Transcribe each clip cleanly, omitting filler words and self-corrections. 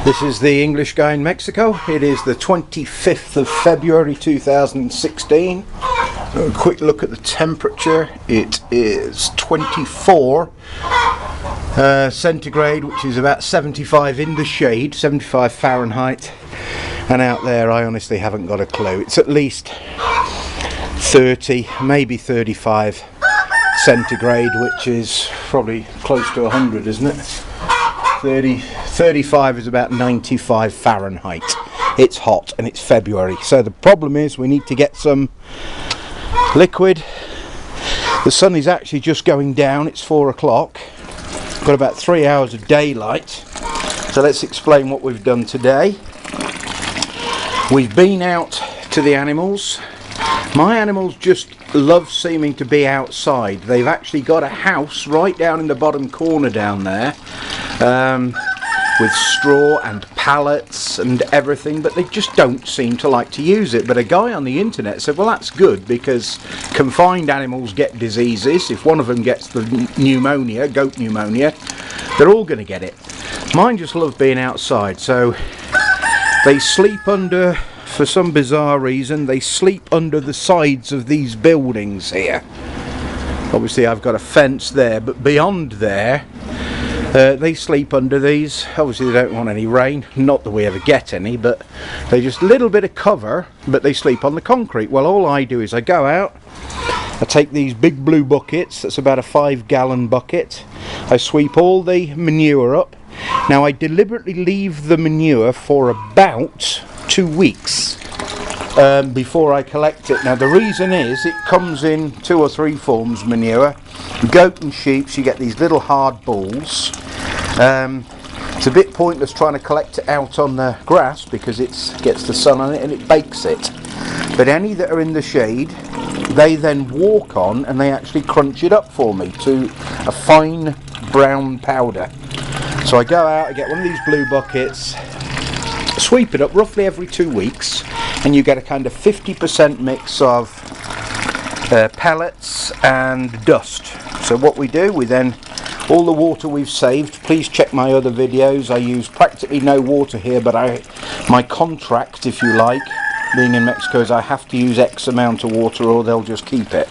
This is the English guy in Mexico. It is the 25th of February 2016. A quick look at the temperature. It is 24 centigrade, which is about 75 in the shade, 75 Fahrenheit. And out there, I honestly haven't got a clue. It's at least 30, maybe 35 centigrade, which is probably close to 100, isn't it? 35 is about 95 Fahrenheit. It's hot and it's February, so the problem is we need to get some liquid. The sun is actually just going down. It's 4 o'clock. Got about 3 hours of daylight. So let's explain what we've done today. We've been out to the animals. My animals just love seeming to be outside. They've actually got a house right down in the bottom corner down there, with straw and pallets and everything, but they just don't seem to like to use it. But a guy on the internet said, well, that's good, because confined animals get diseases. If one of them gets the pneumonia, goat pneumonia, they're all going to get it. Mine just love being outside, so they sleep under, for some bizarre reason, they sleep under the sides of these buildings here. Obviously I've got a fence there, but beyond there, they sleep under these. Obviously they don't want any rain, not that we ever get any, but they just a little bit of cover, but they sleep on the concrete. Well, all I do is I go out, I take these big blue buckets, that's about a 5-gallon bucket, I sweep all the manure up. Now I deliberately leave the manure for about 2 weeks before I collect it. Now the reason is it comes in 2 or 3 forms, manure. Goat and sheep, you get these little hard balls. It's a bit pointless trying to collect it out on the grass because it gets the sun on it and it bakes it. But any that are in the shade, they then walk on and they actually crunch it up for me to a fine brown powder. So I go out, I get one of these blue buckets, sweep it up roughly every 2 weeks, and you get a kind of 50% mix of pellets and dust. So what we do, we then, all the water we've saved, please check my other videos. I use practically no water here, but my contract, if you like, being in Mexico, is I have to use X amount of water or they'll just keep it.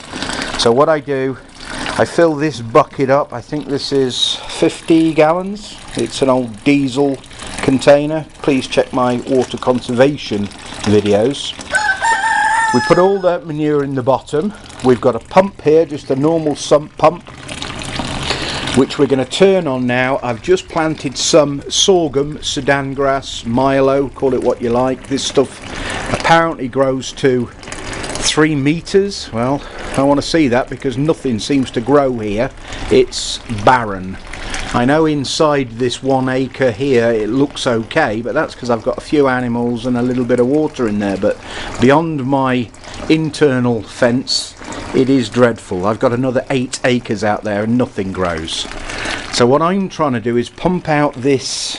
So what I do, I fill this bucket up. I think this is 50 gallons. It's an old diesel container. Please check my water conservation videos. We put all the manure in the bottom. We've got a pump here, just a normal sump pump, which we're going to turn on now. I've just planted some sorghum, Sudan grass, Milo, call it what you like. This stuff apparently grows to 3 meters. Well, I want to see that because nothing seems to grow here. It's barren. I know inside this 1 acre here it looks okay, but that's because I've got a few animals and a little bit of water in there. But beyond my internal fence, it is dreadful. I've got another 8 acres out there and nothing grows. So what I'm trying to do is pump out this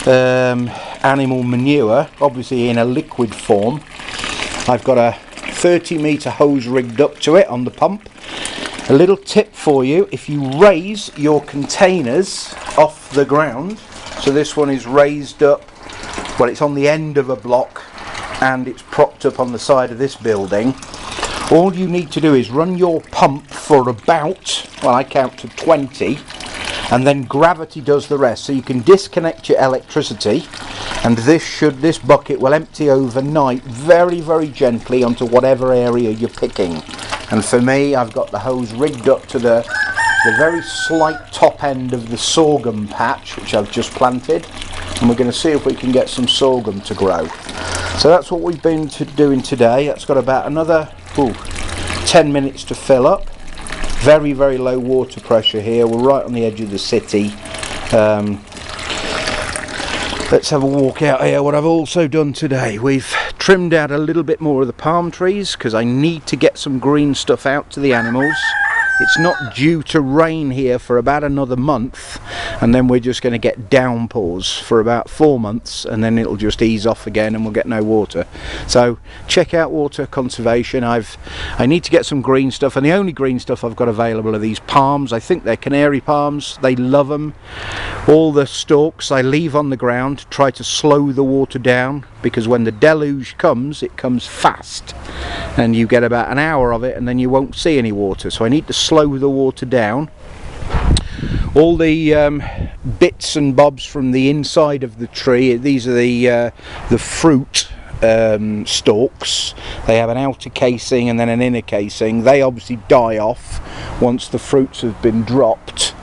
animal manure, obviously in a liquid form. I've got a 30-meter hose rigged up to it on the pump. A little tip for you, if you raise your containers off the ground, so this one is raised up, well, it's on the end of a block and it's propped up on the side of this building, all you need to do is run your pump for about, well, I count to 20, and then gravity does the rest. So you can disconnect your electricity, and this bucket will empty overnight very, very gently onto whatever area you're picking. And for me, I've got the hose rigged up to the very slight top end of the sorghum patch, which I've just planted, and we're going to see if we can get some sorghum to grow. So that's what we've been doing today. That's got about another 10 minutes to fill up. Very, very low water pressure here. We're right on the edge of the city. Let's have a walk out here. What I've also done today, we've trimmed out a little bit more of the palm trees because I need to get some green stuff out to the animals. It's not due to rain here for about another month, and then we're just going to get downpours for about 4 months, and then it'll just ease off again and we'll get no water. So check out water conservation. I need to get some green stuff, and the only green stuff I've got available are these palms. I think they're canary palms. They love them. All the stalks I leave on the ground, try to slow the water down, because when the deluge comes, it comes fast and you get about an hour of it and then you won't see any water. So I need to slow the water down. All the bits and bobs from the inside of the tree, these are the fruit stalks. They have an outer casing and then an inner casing. They obviously die off once the fruits have been dropped.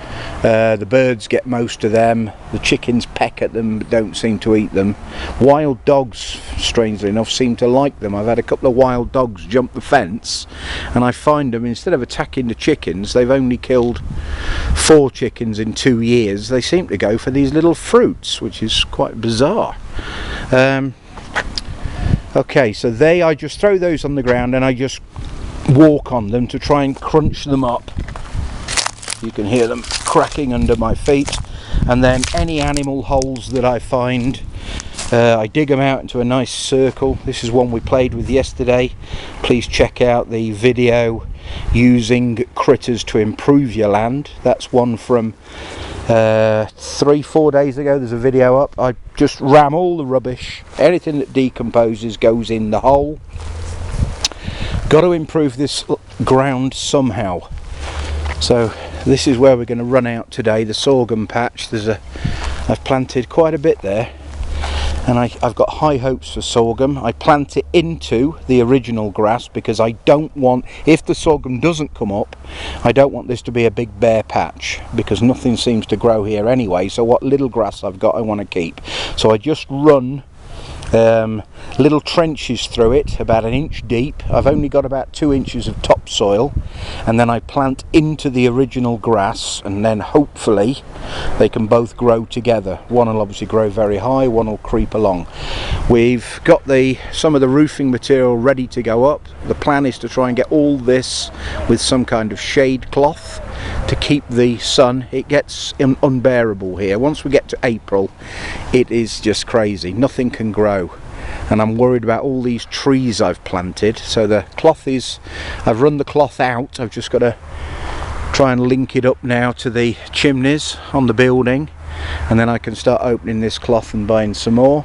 The birds get most of them. The chickens peck at them but don't seem to eat them. Wild dogs, strangely enough, seem to like them. I've had a couple of wild dogs jump the fence, and I find them, instead of attacking the chickens, they've only killed 4 chickens in 2 years. They seem to go for these little fruits, which is quite bizarre. Okay, so I just throw those on the ground and I just walk on them to try and crunch them up. You can hear them cracking under my feet. And then any animal holes that I find, I dig them out into a nice circle. This is one we played with yesterday. Please check out the video using critters to improve your land. That's one from 3-4 days ago. There's a video up. I just ram all the rubbish, anything that decomposes goes in the hole. Got to improve this ground somehow. So this is where we're going to run out today, the sorghum patch. I've planted quite a bit there, and I've got high hopes for sorghum. I plant it into the original grass because I don't want, if the sorghum doesn't come up, I don't want this to be a big bare patch, because nothing seems to grow here anyway. So what little grass I've got I want to keep. So I just run little trenches through it about 1 inch deep. I've only got about 2 inches of topsoil, and then I plant into the original grass, and then hopefully they can both grow together. One will obviously grow very high, one will creep along. We've got some of the roofing material ready to go up. The plan is to try and get all this with some kind of shade cloth to keep the sun. It gets unbearable here. Once we get to April, it is just crazy. Nothing can grow, and I'm worried about all these trees I've planted. So the cloth I've run the cloth out. I've just got to try and link it up now to the chimneys on the building, and then I can start opening this cloth and buying some more.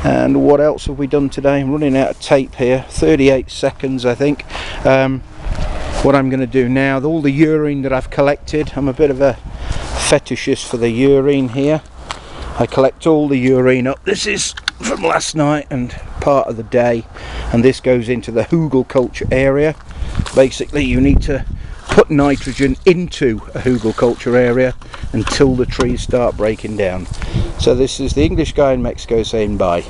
And what else have we done today? I'm running out of tape here. 38 seconds I think. What I'm going to do now, all the urine that I've collected, I'm a bit of a fetishist for the urine here. I collect all the urine up. This is from last night and part of the day, and this goes into the hugelkultur area. Basically you need to put nitrogen into a hugelkultur area until the trees start breaking down. So this is the English guy in Mexico saying bye.